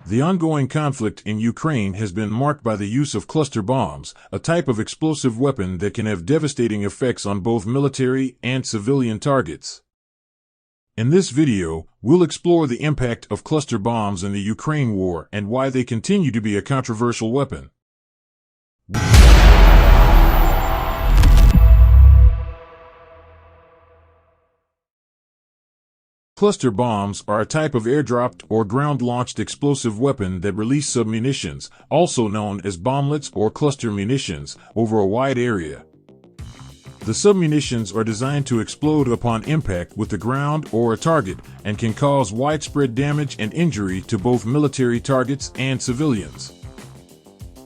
The ongoing conflict in Ukraine has been marked by the use of cluster bombs, a type of explosive weapon that can have devastating effects on both military and civilian targets. In this video, we'll explore the impact of cluster bombs in the Ukraine war and why they continue to be a controversial weapon. Cluster bombs are a type of air-dropped or ground-launched explosive weapon that release submunitions, also known as bomblets or cluster munitions, over a wide area. The submunitions are designed to explode upon impact with the ground or a target and can cause widespread damage and injury to both military targets and civilians.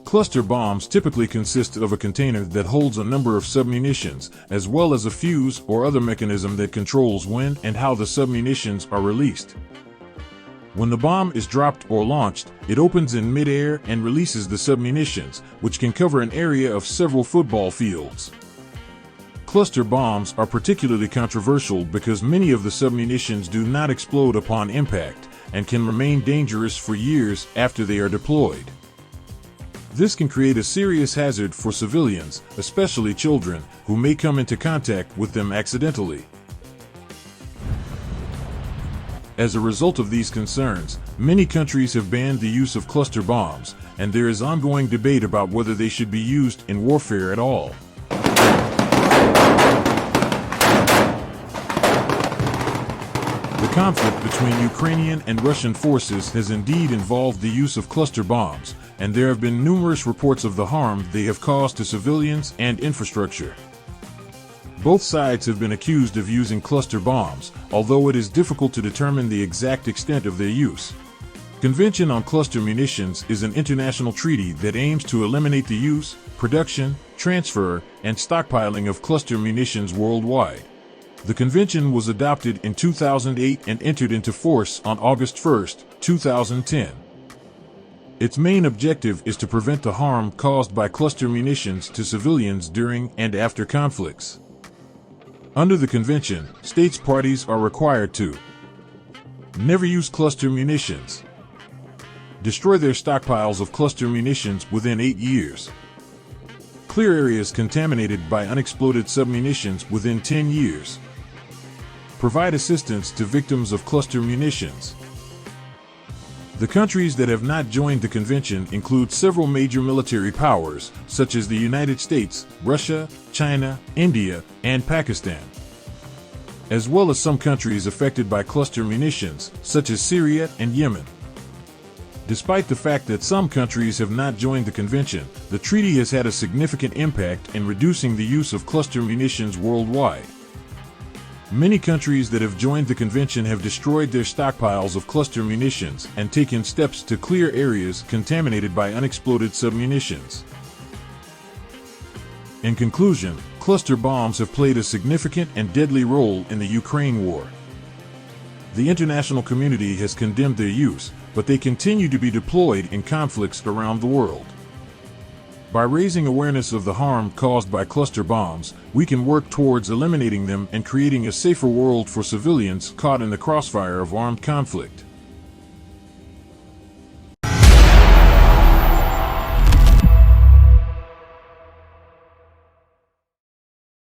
Cluster bombs typically consist of a container that holds a number of submunitions, as well as a fuse or other mechanism that controls when and how the submunitions are released. When the bomb is dropped or launched, it opens in mid-air and releases the submunitions, which can cover an area of several football fields. Cluster bombs are particularly controversial because many of the submunitions do not explode upon impact and can remain dangerous for years after they are deployed. This can create a serious hazard for civilians, especially children, who may come into contact with them accidentally. As a result of these concerns, many countries have banned the use of cluster bombs, and there is ongoing debate about whether they should be used in warfare at all. The conflict between Ukrainian and Russian forces has indeed involved the use of cluster bombs, and there have been numerous reports of the harm they have caused to civilians and infrastructure. Both sides have been accused of using cluster bombs, although it is difficult to determine the exact extent of their use. Convention on Cluster Munitions is an international treaty that aims to eliminate the use, production, transfer, and stockpiling of cluster munitions worldwide. The convention was adopted in 2008 and entered into force on August 1, 2010. Its main objective is to prevent the harm caused by cluster munitions to civilians during and after conflicts. Under the convention, states parties are required to never use cluster munitions, destroy their stockpiles of cluster munitions within 8 years, clear areas contaminated by unexploded submunitions within 10 years, provide assistance to victims of cluster munitions. The countries that have not joined the convention include several major military powers, such as the United States, Russia, China, India, and Pakistan, as well as some countries affected by cluster munitions, such as Syria and Yemen. Despite the fact that some countries have not joined the convention, the treaty has had a significant impact in reducing the use of cluster munitions worldwide. Many countries that have joined the convention have destroyed their stockpiles of cluster munitions and taken steps to clear areas contaminated by unexploded submunitions. In conclusion, cluster bombs have played a significant and deadly role in the Ukraine war. The international community has condemned their use, but they continue to be deployed in conflicts around the world. By raising awareness of the harm caused by cluster bombs, we can work towards eliminating them and creating a safer world for civilians caught in the crossfire of armed conflict.